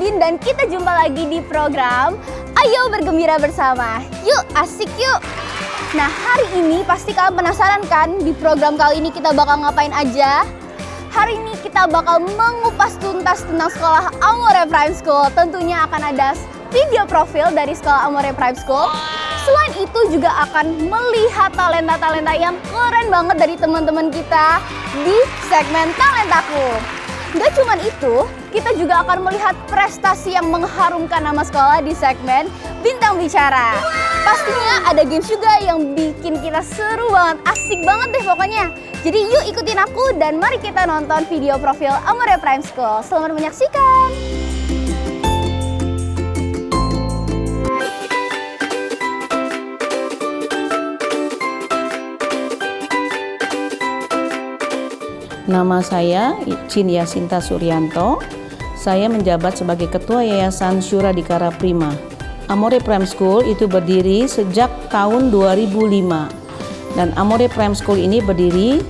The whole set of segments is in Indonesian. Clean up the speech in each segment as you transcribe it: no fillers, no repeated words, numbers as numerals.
Udin dan kita jumpa lagi di program Ayo Bergembira Bersama. Yuk, asik yuk. Nah, hari ini pasti kalian penasaran kan di program kali ini kita bakal ngapain aja? Hari ini kita bakal mengupas tuntas tentang sekolah Amore Prime School. Tentunya akan ada video profil dari sekolah Amore Prime School. Selain itu juga akan melihat talenta-talenta yang keren banget dari teman-teman kita di segmen Talentaku. Gak cuma itu, kita juga akan melihat prestasi yang mengharumkan nama sekolah di segmen Bintang Bicara. Pastinya ada games juga yang bikin kita seru banget, asik banget deh pokoknya. Jadi yuk ikutin aku dan mari kita nonton video profil Amore Prime School. Selamat menyaksikan! Nama saya Cin Yasinta Suryanto. Saya menjabat sebagai Ketua Yayasan Syura Dikara Prima. Amore Prime School itu berdiri sejak tahun 2005. Dan Amore Prime School ini berdiri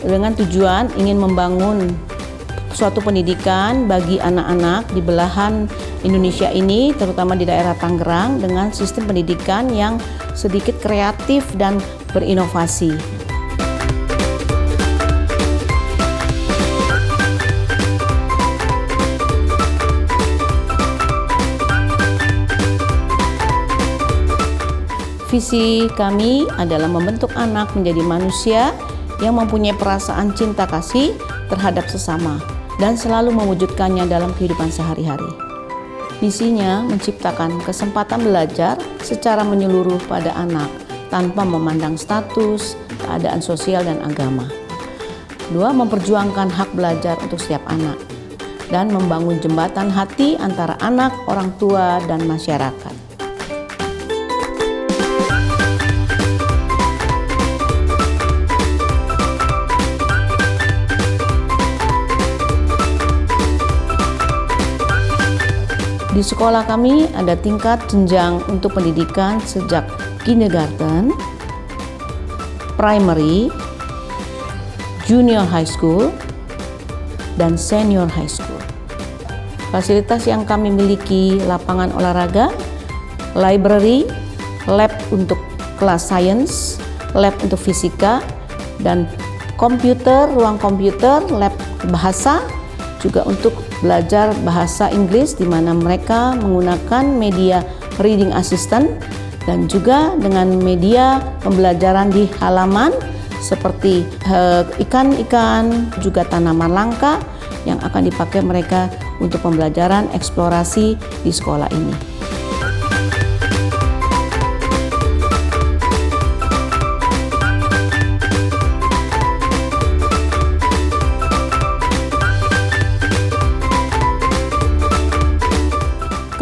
dengan tujuan ingin membangun suatu pendidikan bagi anak-anak di belahan Indonesia ini, terutama di daerah Tangerang, dengan sistem pendidikan yang sedikit kreatif dan berinovasi. Visi kami adalah membentuk anak menjadi manusia yang mempunyai perasaan cinta kasih terhadap sesama dan selalu mewujudkannya dalam kehidupan sehari-hari. Visinya menciptakan kesempatan belajar secara menyeluruh pada anak tanpa memandang status, keadaan sosial dan agama. 2. Memperjuangkan hak belajar untuk setiap anak dan membangun jembatan hati antara anak, orang tua, dan masyarakat. Di sekolah kami ada tingkat jenjang untuk pendidikan sejak kindergarten, primary, junior high school, dan senior high school. Fasilitas yang kami miliki lapangan olahraga, library, lab untuk kelas science, lab untuk fisika, dan komputer, ruang komputer, lab bahasa, juga untuk belajar bahasa Inggris di mana mereka menggunakan media reading assistant dan juga dengan media pembelajaran di halaman seperti ikan-ikan, juga tanaman langka yang akan dipakai mereka untuk pembelajaran eksplorasi di sekolah ini.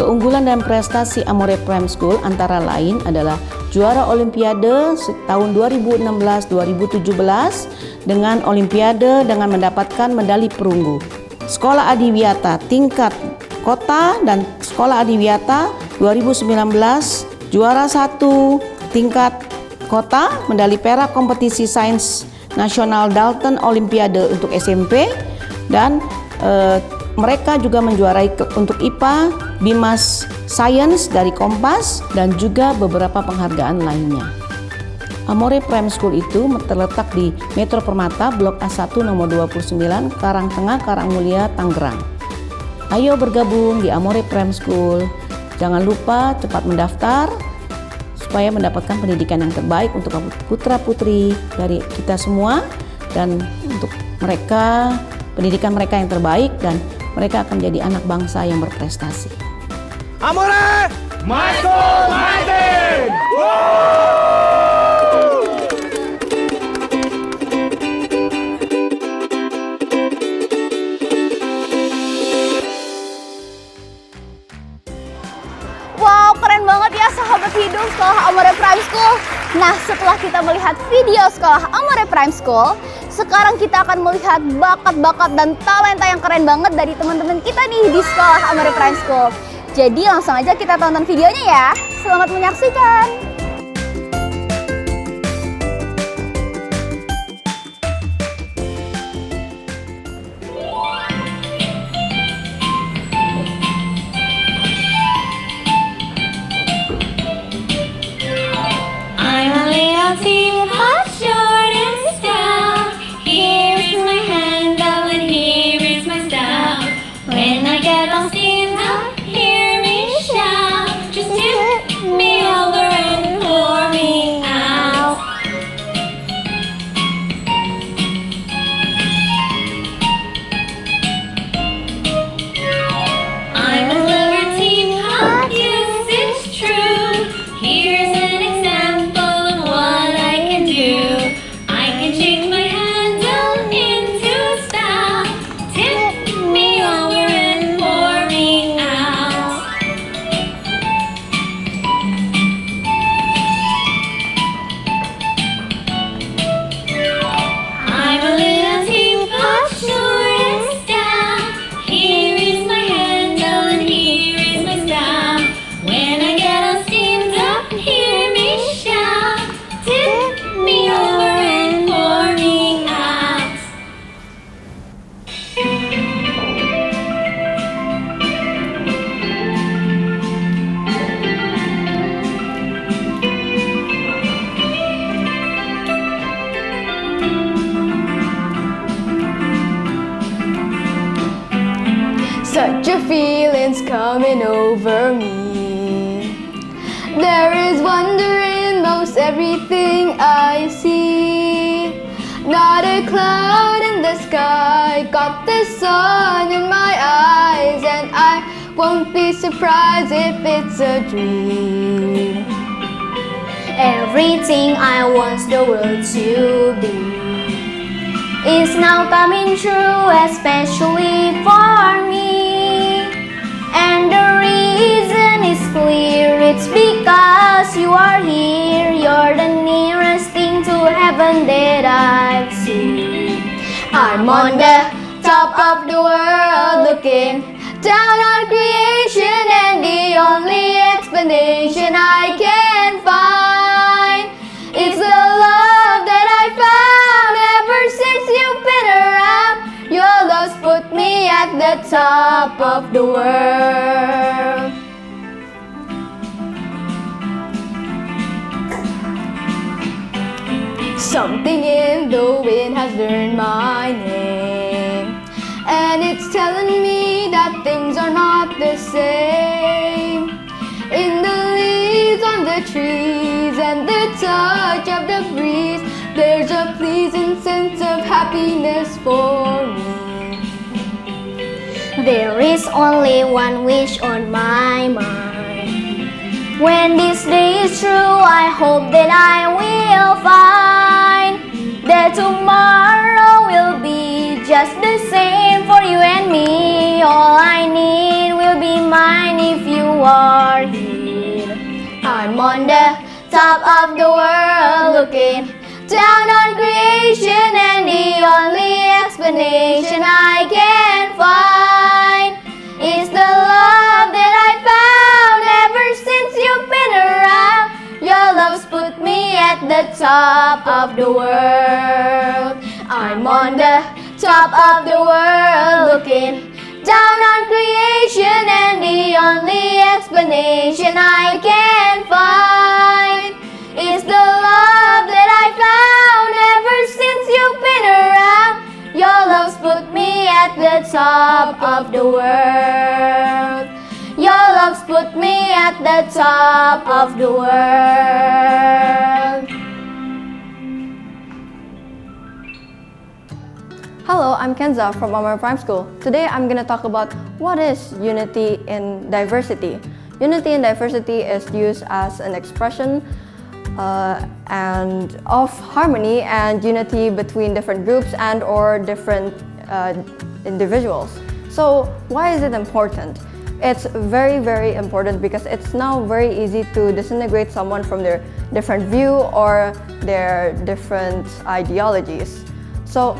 Keunggulan dan prestasi Amore Prime School antara lain adalah juara Olimpiade tahun 2016-2017 dengan Olimpiade dengan mendapatkan medali perunggu. Sekolah Adiwiyata tingkat kota dan Sekolah Adiwiyata 2019 juara 1 tingkat kota, medali perak kompetisi sains nasional Dalton Olimpiade untuk SMP, dan mereka juga menjuarai untuk IPA, Bimas Science dari Kompas, dan juga beberapa penghargaan lainnya. Amore Prime School itu terletak di Metro Permata, Blok A1 nomor 29, Karangtengah, Karangmulia, Tangerang. Ayo bergabung di Amore Prime School. Jangan lupa cepat mendaftar supaya mendapatkan pendidikan yang terbaik untuk putra-putri dari kita semua, dan untuk mereka, pendidikan mereka yang terbaik, dan mereka akan menjadi anak bangsa yang berprestasi. Amore! My school, my team! Wow, keren banget ya sahabat hidup sekolah Amore Prime School. Nah, setelah kita melihat video sekolah Amore Prime School, sekarang kita akan melihat bakat-bakat dan talenta yang keren banget dari teman-teman kita nih di sekolah Amore Prime School. Jadi langsung aja kita tonton videonya ya. Selamat menyaksikan. over me. There is wonder in most everything I see. Not a cloud in the sky, got the sun in my eyes, and I won't be surprised if it's a dream. Everything I want the world to be is now coming true, especially for me. And the reason is clear, it's because you are here. You're the nearest thing to heaven that I've seen. I'm on the top of the world looking down on creation, and the only explanation I can find is the love that I found ever since you've been around. Your love's put me at the top of the world. Something in the wind has learned my name, and it's telling me that things are not the same. In the leaves on the trees and the touch of the breeze, there's a pleasing sense of happiness for me. There is only one wish on my mind. When this day is through, I hope that I will find that tomorrow will be just the same for you and me. All I need will be mine if you are here. I'm on the top of the world looking down on creation, and the only explanation I can find is the love that I found ever since you've been around. Your love's put me at the top of the world. I'm on the top of the world looking down on creation, and the only explanation I can find is the love that I found ever since you've been around. Your love's put me at the top of the world. Your love's put me at the top of the world. Hello, I'm Kenza from Amore Prime School. Today I'm going to talk about what is unity in diversity. Unity in diversity is used as an expression and of harmony and unity between different groups and or different individuals. So why is it important? It's very, very important because it's now very easy to disintegrate someone from their different view or their different ideologies. So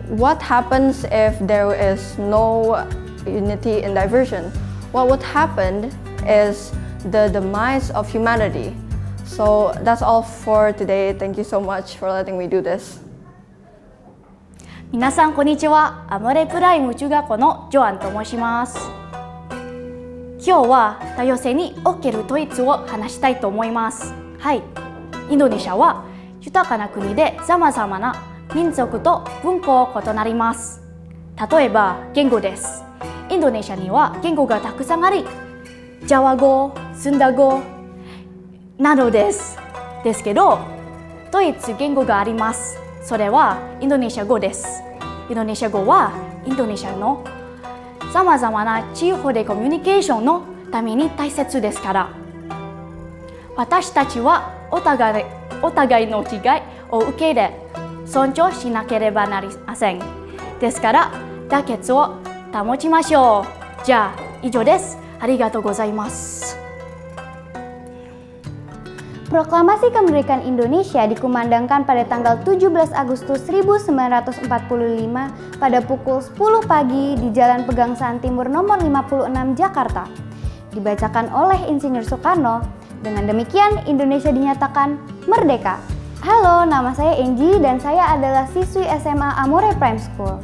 what happens if there is no unity in diversity? What would happen is the demise of humanity. So that's all for today. Thank you so much for letting me do this. 皆さんこんにちは。アモレプライム中学校のジョアンと申します。今日は多様性における統一を話したいと思います。はい、インドネシアは豊かな国でさまざまな民族と文化を異なります。例えば言語です。インドネシアには言語がたくさんあり、ジャワ語、スンダ語などです。ですけど、統一言語があります。それはインドネシア語です。インドネシア語はインドネシアのさまざまな地方でコミュニケーションのために大切ですから、私たちはお互いの違いを受け入れ、尊重しなければなりません。ですから妥結を保ちましょう。じゃあ以上です。ありがとうございます。Proklamasi Kemerdekaan Indonesia dikumandangkan pada tanggal 17 Agustus 1945 pada pukul 10 pagi di Jalan Pegangsaan Timur nomor 56 Jakarta. Dibacakan oleh Insinyur Soekarno. Dengan demikian Indonesia dinyatakan merdeka. Halo, nama saya Angie dan saya adalah siswi SMA Amore Prime School.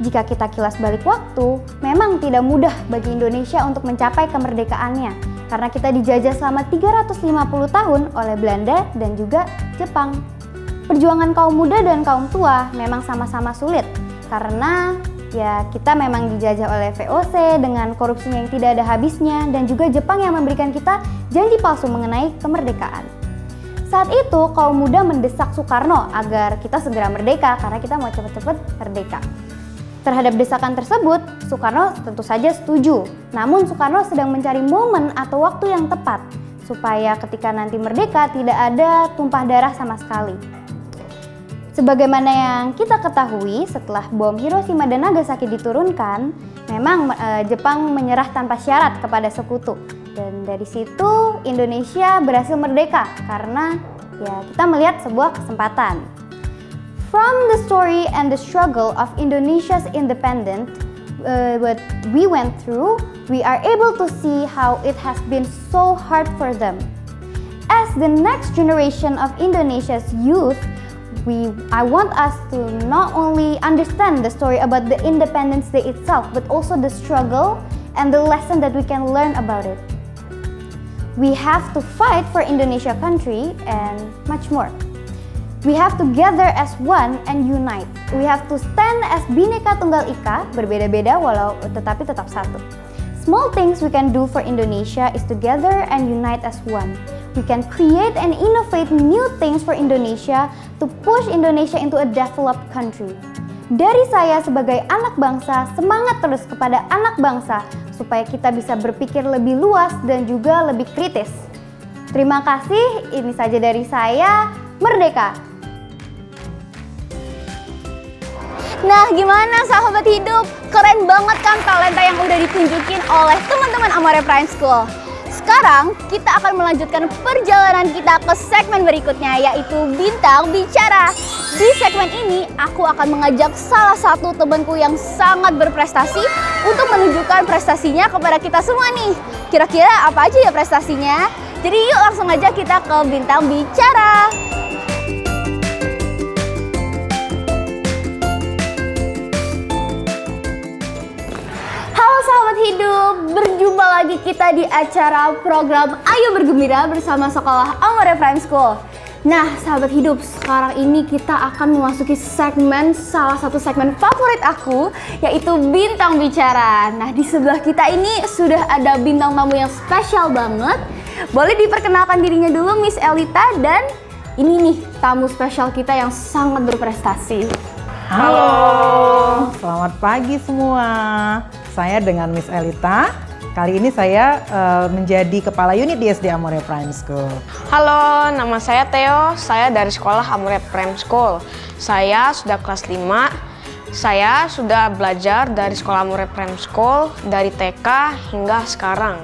Jika kita kilas balik waktu, memang tidak mudah bagi Indonesia untuk mencapai kemerdekaannya karena kita dijajah selama 350 tahun oleh Belanda dan juga Jepang. Perjuangan kaum muda dan kaum tua memang sama-sama sulit karena Ya, kita memang dijajah oleh VOC dengan korupsinya yang tidak ada habisnya dan juga Jepang yang memberikan kita janji palsu mengenai kemerdekaan. Saat itu, kaum muda mendesak Soekarno agar kita segera merdeka karena kita mau cepat-cepat merdeka. Terhadap desakan tersebut, Soekarno tentu saja setuju. Namun Soekarno sedang mencari momen atau waktu yang tepat supaya ketika nanti merdeka tidak ada tumpah darah sama sekali. Sebagaimana yang kita ketahui, setelah bom Hiroshima dan Nagasaki diturunkan, memang Jepang menyerah tanpa syarat kepada sekutu. Dan dari situ Indonesia berhasil merdeka karena ya kita melihat sebuah kesempatan. From the story and the struggle of Indonesia's independence, what we went through, we are able to see how it has been so hard for them. As the next generation of Indonesia's youth, I want us to not only understand the story about the Independence Day itself, but also the struggle and the lesson that we can learn about it. We have to fight for Indonesia country and much more. We have to gather as one and unite. We have to stand as Bhinneka Tunggal Ika, berbeda-beda walau tetapi tetap satu. Small things we can do for Indonesia is to gather and unite as one. We can create and innovate new things for Indonesia to push Indonesia into a developed country. Dari saya sebagai anak bangsa, semangat terus kepada anak bangsa supaya kita bisa berpikir lebih luas dan juga lebih kritis. Terima kasih, ini saja dari saya. Merdeka! Nah, gimana sahabat hidup? Keren banget kan talenta yang udah ditunjukin oleh teman-teman Amore Prime School. Sekarang kita akan melanjutkan perjalanan kita ke segmen berikutnya, yaitu Bintang Bicara. Di segmen ini aku akan mengajak salah satu temanku yang sangat berprestasi untuk menunjukkan prestasinya kepada kita semua nih. Kira-kira apa aja ya prestasinya? Jadi yuk langsung aja kita ke Bintang Bicara. Sahabat hidup, berjumpa lagi kita di acara program Ayo Bergembira bersama Sekolah Amore Prime School. Nah, sahabat hidup, sekarang ini kita akan memasuki segmen, salah satu segmen favorit aku, yaitu Bintang Bicara. Nah, di sebelah kita ini sudah ada bintang tamu yang spesial banget. Boleh diperkenalkan dirinya dulu, Miss Elita, dan ini nih tamu spesial kita yang sangat berprestasi. Halo, selamat pagi semua. Saya dengan Miss Elita. Kali ini saya menjadi kepala unit di SD Amore Prime School. Halo, nama saya Theo. Saya dari sekolah Amore Prime School. Saya sudah kelas 5. Saya sudah belajar dari sekolah Amore Prime School dari TK hingga sekarang.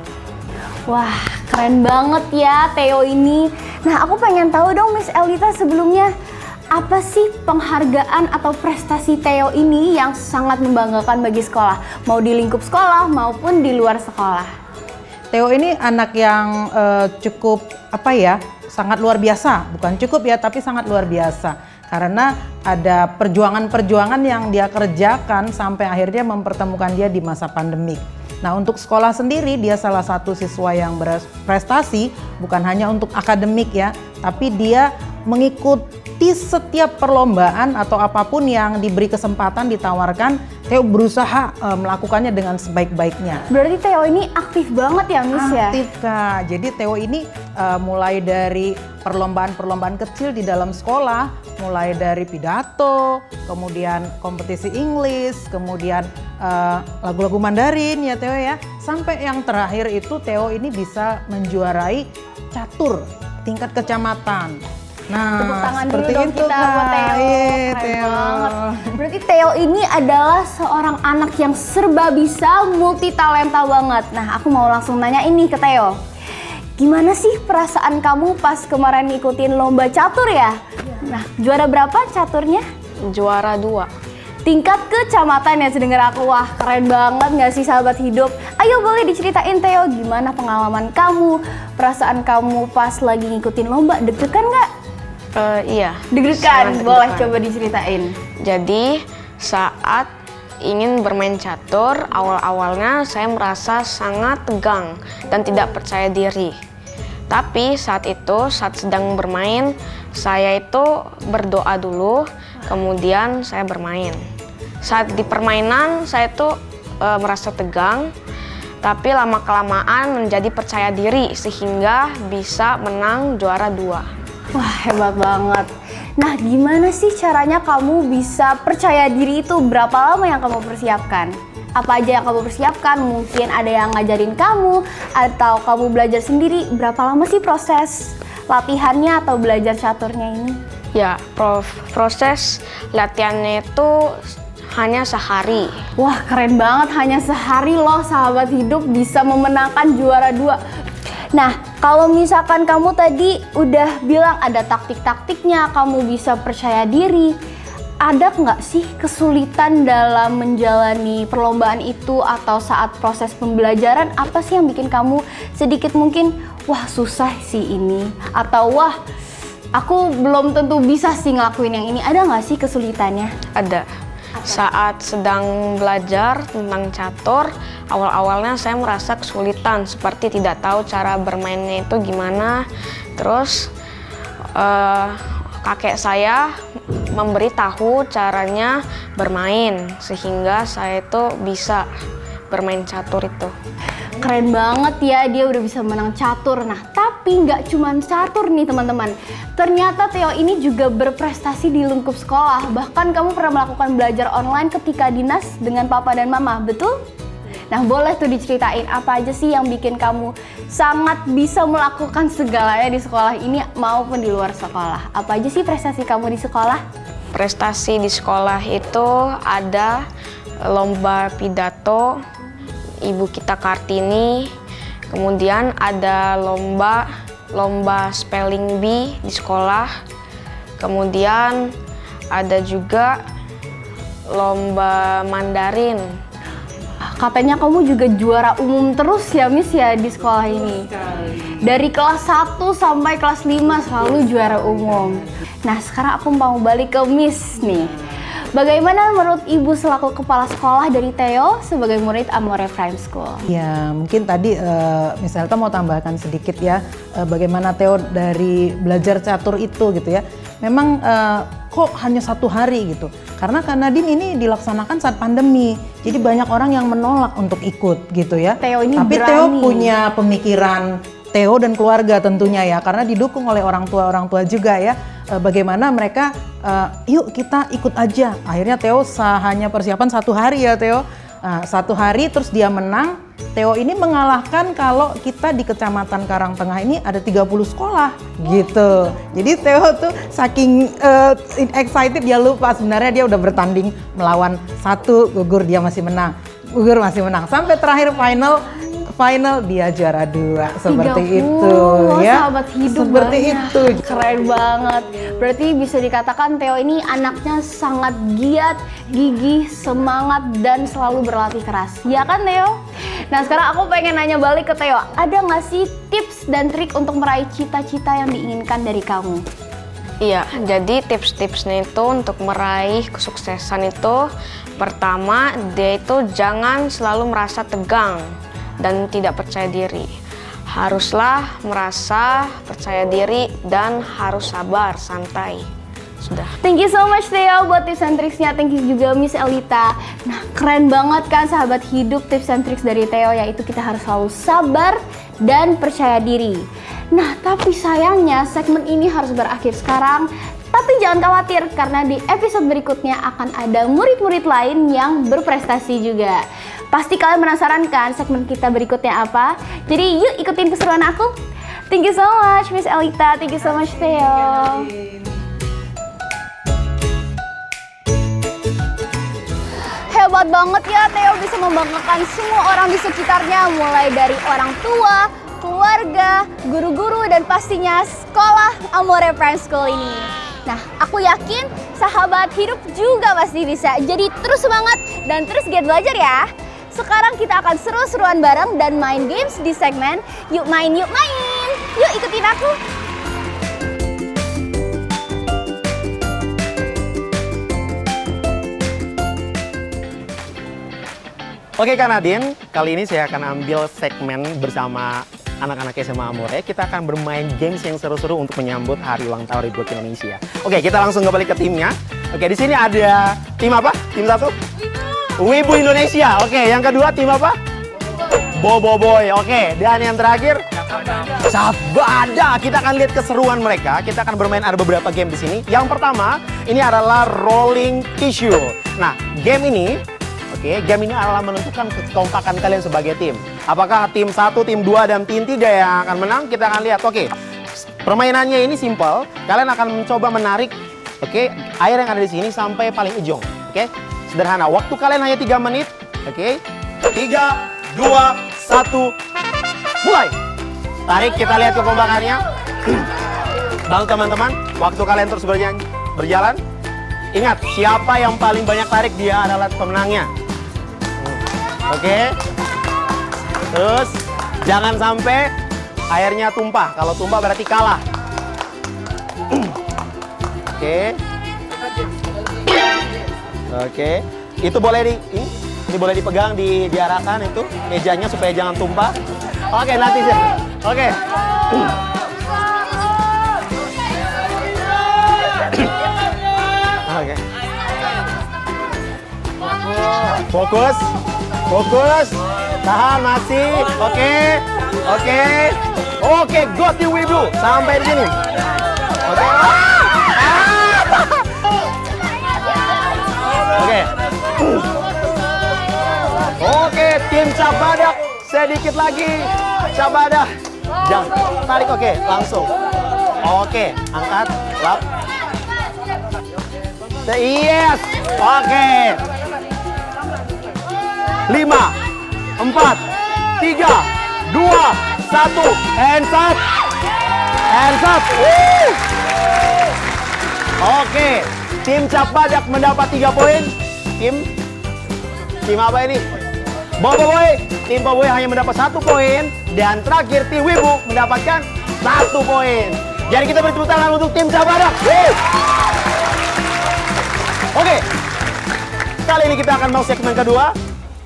Wah, keren banget ya Theo ini. Nah, aku pengen tahu dong Miss Elita sebelumnya, apa sih penghargaan atau prestasi Theo ini yang sangat membanggakan bagi sekolah? Mau di lingkup sekolah maupun di luar sekolah. Theo ini anak yang cukup sangat luar biasa. Bukan cukup ya, tapi sangat luar biasa. Karena ada perjuangan-perjuangan yang dia kerjakan sampai akhirnya mempertemukan dia di masa pandemik. Nah, untuk sekolah sendiri dia salah satu siswa yang berprestasi, bukan hanya untuk akademik ya, tapi dia mengikuti setiap perlombaan atau apapun yang diberi kesempatan ditawarkan, Theo berusaha melakukannya dengan sebaik-baiknya. Berarti Theo ini aktif banget ya Miss ya? Aktif Kak, jadi Theo ini mulai dari perlombaan-perlombaan kecil di dalam sekolah, mulai dari pidato, kemudian kompetisi Inggris, kemudian lagu-lagu Mandarin ya Theo ya, sampai yang terakhir itu Theo ini bisa menjuarai catur tingkat kecamatan. Nah, tepuk tangan seperti dulu dong itu, kita buat Theo. Keren Theo banget. Berarti Theo ini adalah seorang anak yang serba bisa, multi talenta banget. Nah, aku mau langsung nanya ini ke Theo. Gimana sih perasaan kamu pas kemarin ngikutin lomba catur ya? Nah, juara berapa caturnya? Juara 2. Tingkat kecamatan ya, sedengar aku. Wah, keren banget gak sih sahabat hidup? Ayo boleh diceritain Theo, gimana pengalaman kamu, perasaan kamu pas lagi ngikutin lomba, deg-degan gak? Iya. Deg-degan, boleh coba diceritain. Jadi saat ingin bermain catur, awal-awalnya saya merasa sangat tegang dan tidak percaya diri. Tapi saat sedang bermain, saya itu berdoa dulu, kemudian saya bermain. Saat di permainan saya tuh merasa tegang, tapi lama-kelamaan menjadi percaya diri sehingga bisa menang juara 2. Wah, hebat banget. Nah, gimana sih caranya kamu bisa percaya diri itu? Berapa lama yang kamu persiapkan? Apa aja yang kamu persiapkan? Mungkin ada yang ngajarin kamu atau kamu belajar sendiri. Berapa lama sih proses latihannya atau belajar caturnya ini? Ya, proses latihannya itu hanya sehari. Wah, keren banget, hanya sehari loh sahabat hidup bisa memenangkan juara 2. Nah, kalau misalkan kamu tadi udah bilang ada taktik-taktiknya, kamu bisa percaya diri. Ada nggak sih kesulitan dalam menjalani perlombaan itu atau saat proses pembelajaran? Apa sih yang bikin kamu sedikit mungkin, wah susah sih ini? Atau wah, aku belum tentu bisa sih ngelakuin yang ini. Ada nggak sih kesulitannya? Ada. Saat sedang belajar tentang catur, awal-awalnya saya merasa kesulitan, seperti tidak tahu cara bermainnya itu gimana. Terus kakek saya memberitahu caranya bermain, sehingga saya itu bisa bermain catur itu. Keren banget ya, dia udah bisa menang catur. Nah, tapi nggak cuma catur nih teman-teman. Ternyata Theo ini juga berprestasi di lingkup sekolah. Bahkan kamu pernah melakukan belajar online ketika dinas dengan papa dan mama, betul? Nah, boleh tuh diceritain apa aja sih yang bikin kamu sangat bisa melakukan segalanya di sekolah ini maupun di luar sekolah. Apa aja sih prestasi kamu di sekolah? Prestasi di sekolah itu ada lomba pidato Ibu Kita Kartini, kemudian ada lomba spelling bee di sekolah, kemudian ada juga lomba Mandarin. Katanya kamu juga juara umum terus ya Miss ya di sekolah ini. Dari kelas 1 sampai kelas 5 selalu juara umum. Nah, sekarang aku mau balik ke Miss nih. Bagaimana menurut Ibu selaku kepala sekolah dari Theo sebagai murid Amore Prime School? Ya, mungkin tadi Miss Elta mau tambahkan sedikit ya, bagaimana Theo dari belajar catur itu gitu ya. Memang kok hanya 1 hari gitu, karena Nadine ini dilaksanakan saat pandemi, jadi banyak orang yang menolak untuk ikut gitu ya. Theo ini Tapi berani. Theo punya pemikiran, Theo dan keluarga tentunya ya, karena didukung oleh orang tua juga ya. Bagaimana mereka, yuk kita ikut aja. Akhirnya Theo hanya persiapan 1 hari ya Theo. 1 hari terus dia menang. Theo ini mengalahkan kalau kita di Kecamatan Karangtengah ini ada 30 sekolah gitu. Jadi Theo tuh saking excited dia lupa sebenarnya dia udah bertanding melawan 1, gugur dia masih menang. Gugur masih menang. Sampai terakhir final dia juara 2 seperti 30, itu ya. Sahabat hidup seperti banyak. itu. Keren banget. Berarti bisa dikatakan Theo ini anaknya sangat giat, gigih, semangat dan selalu berlatih keras. Ya kan Theo? Nah, sekarang aku pengen nanya balik ke Theo. Ada nggak sih tips dan trik untuk meraih cita-cita yang diinginkan dari kamu? Iya, jadi tips-tipsnya itu untuk meraih kesuksesan itu, pertama dia itu jangan selalu merasa tegang dan tidak percaya diri. Haruslah merasa percaya diri dan harus sabar, santai. Sudah. Thank you so much Theo buat tips and triksnya. Thank you juga Miss Elita. Nah, keren banget kan sahabat hidup tips and triks dari Theo, yaitu kita harus selalu sabar dan percaya diri. Nah, tapi sayangnya segmen ini harus berakhir sekarang. Tapi jangan khawatir karena di episode berikutnya akan ada murid-murid lain yang berprestasi juga. Pasti kalian penasaran kan segmen kita berikutnya apa? Jadi yuk ikutin keseruan aku. Thank you so much Miss Elita, thank you so much Theo. Hebat banget ya Theo bisa membanggakan semua orang di sekitarnya, mulai dari orang tua, keluarga, guru-guru, dan pastinya sekolah Amore Prime School ini. Nah, aku yakin sahabat hidup juga pasti bisa. Jadi terus semangat dan terus giat belajar ya. Sekarang kita akan seru-seruan bareng dan main games di segmen Yuk Main, Yuk Main. Yuk ikutin aku. Oke Kak Nadine, kali ini saya akan ambil segmen bersama anak-anak SMA Amore. Kita akan bermain games yang seru-seru untuk menyambut Hari Ulang Tahun Republik Indonesia. Oke, kita langsung kembali ke timnya. Oke, di sini ada tim apa? Tim 1? Wibu Indonesia. Oke, yang kedua tim apa? Boboiboy. Oke, dan yang terakhir Sabada. Kita akan lihat keseruan mereka. Kita akan bermain ada beberapa game di sini. Yang pertama, ini adalah rolling tissue. Nah, game ini adalah menentukan kekompakan kalian sebagai tim. Apakah tim 1, tim 2, dan tim 3 yang akan menang? Kita akan lihat. Oke, permainannya ini simple. Kalian akan mencoba menarik air yang ada di sini sampai paling ujung. Oke, sederhana. Waktu kalian hanya 3 menit. Oke, 3, 2, 1, mulai. Tarik, kita lihat kekompakannya. Bang teman-teman, waktu kalian terus berjalan. Ingat, siapa yang paling banyak tarik dia adalah pemenangnya. Oke. Terus jangan sampai airnya tumpah. Kalau tumpah berarti kalah. Oke. Oke. Itu boleh ini boleh dipegang, diarahkan itu mejanya supaya jangan tumpah. Oke, nanti sih. Oke. Oke. Fokus. Fokus. Tahan masih. Oke. Oke. Oke, go tim Wibu sampai di sini. Oke. Oke. Oke, tim Cabadak sedikit lagi. Cabadak. Jangan tarik, oke, langsung. Oke, angkat, lap. Yes. Oke. 5, 4, 3, 2, 1, hands up. Hands up. Oke, tim Cabadak mendapat 3 poin. Tim apa ini? Boboiboy. Tim Boboiboy hanya mendapat 1 poin. Dan terakhir tim Wibu mendapatkan 1 poin. Jadi kita beri tepuk tangan untuk tim Cabadak. Oke, kali ini kita akan mau segmen kedua.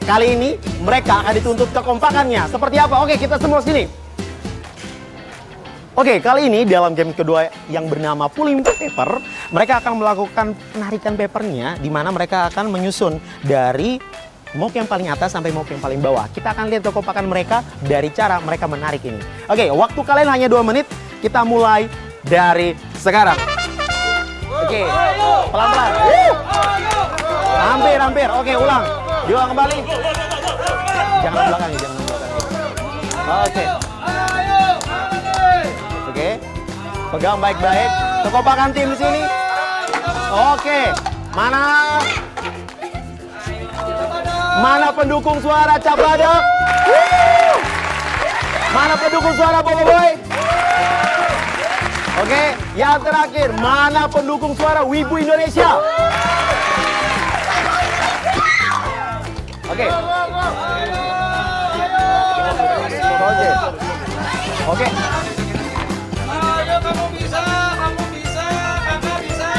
Kali ini mereka akan dituntut kekompakannya. Seperti apa? Oke, kita semua sini. Oke, kali ini dalam game kedua yang bernama pulling paper, mereka akan melakukan penarikan papernya, di mana mereka akan menyusun dari mok yang paling atas sampai mok yang paling bawah. Kita akan lihat kekompakan mereka dari cara mereka menarik ini. Oke, waktu kalian hanya 2 menit. Kita mulai dari sekarang. Oke, pelan-pelan. Hampir. Oke, ulang. Diulang kembali. Jangan belakang. Oke. Oke. Pegang baik-baik. Kekompakan tim di sini. Oke. Mana pendukung suara Cabadak? Mana pendukung suara Boboiboy? Oke, yang terakhir, mana pendukung suara Wibu Indonesia? Oke. Oke. Ayo kamu bisa, kakak bisa.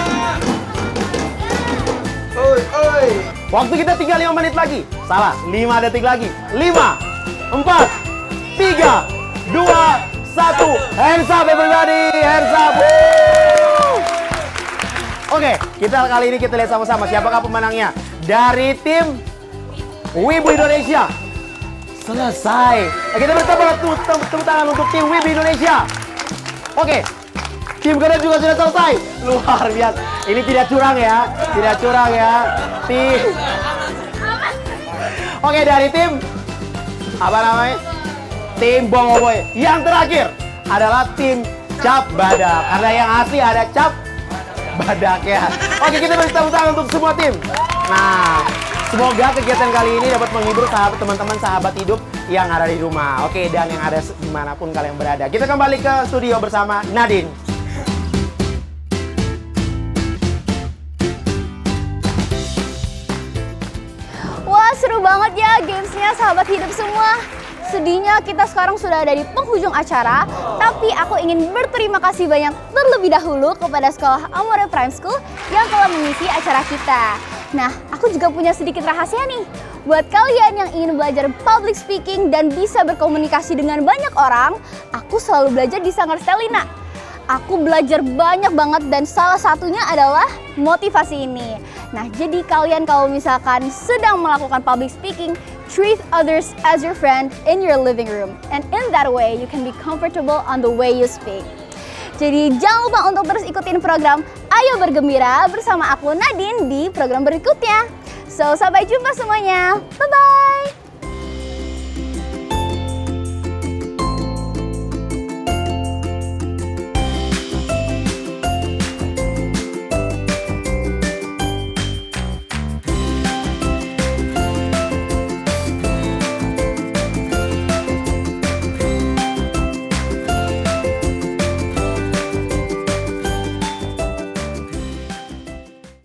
Oi. Waktu kita tinggal 5 menit lagi. Salah, 5 detik lagi. 5, 4, 3, 2, 1. Hands up everybody, hands up. Oke, kali ini kita lihat sama-sama siapakah pemenangnya. Dari tim Wibu Indonesia. Selesai. Kita beri tepuk tangan untuk tim Wibu Indonesia. Oke, tim kedua juga sudah selesai. Luar biasa. Ini tidak curang ya. Oke, dari tim apa namanya? Tim Boboiboy. Yang terakhir adalah tim Cabadak. Karena yang asli ada Cabadak ya. Oke, kita beri tepuk tangan untuk semua tim. Nah, semoga kegiatan kali ini dapat menghibur teman-teman sahabat hidup yang ada di rumah. Oke, dan yang ada dimanapun kalian berada. Kita kembali ke studio bersama Nadine. Wah, seru banget ya gamesnya sahabat hidup semua. Sedihnya kita sekarang sudah ada di penghujung acara, tapi aku ingin berterima kasih banyak terlebih dahulu kepada Sekolah Amore Prime School yang telah mengisi acara kita. Nah, aku juga punya sedikit rahasia nih. Buat kalian yang ingin belajar public speaking dan bisa berkomunikasi dengan banyak orang, aku selalu belajar di Sanggar Stelina. Aku belajar banyak banget dan salah satunya adalah motivasi ini. Nah, jadi kalian kalau misalkan sedang melakukan public speaking, treat others as your friend in your living room. And in that way, you can be comfortable on the way you speak. Jadi jangan lupa untuk terus ikutin program Ayo Bergembira bersama aku Nadine di program berikutnya. So, sampai jumpa semuanya. Bye-bye!